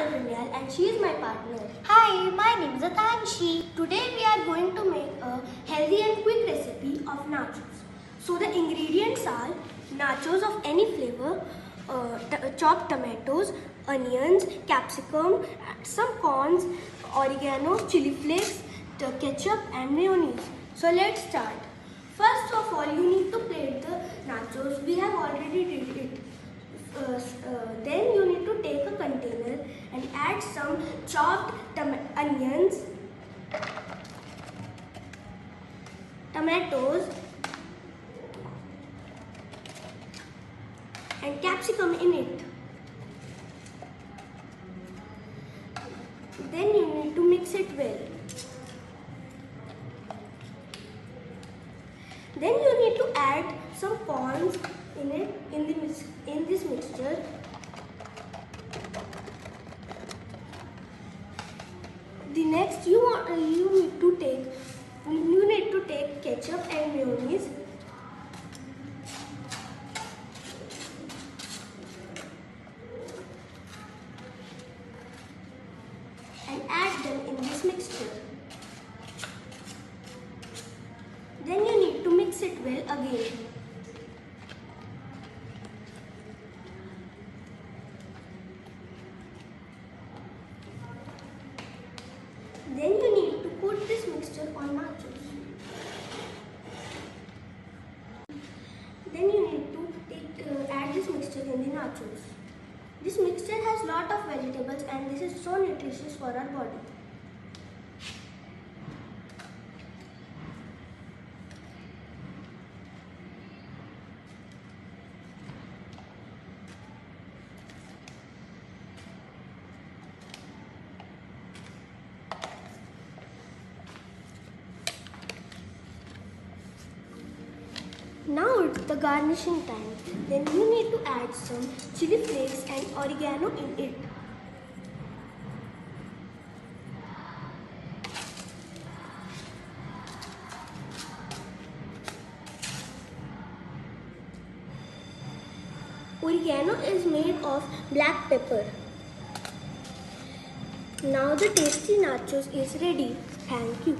Vinyal and she is my partner. Hi, my name is Atanshi. Today we are going to make a healthy and quick recipe of nachos. So the ingredients are nachos of any flavor, chopped tomatoes, onions, capsicum, some corns, oregano, chili flakes, ketchup and mayonnaise. So let's start. First of all, you need to plate the nachos. We have already did it. Then you need to take a container and add some chopped onions, tomatoes and capsicum in it. Then you need to mix it well. Then you need to add some corns in it in this mixture. The next you need to take ketchup and mayonnaise. And add them in this mixture. Then you need to mix it well again. Then you need to put this mixture on nachos. Then you need to add this mixture in the nachos. This mixture has lot of vegetables and this is so nutritious for our body. Now it's the garnishing time. Then you need to add some chili flakes and oregano in it. Oregano is made of black pepper. Now the tasty nachos is ready. Thank you.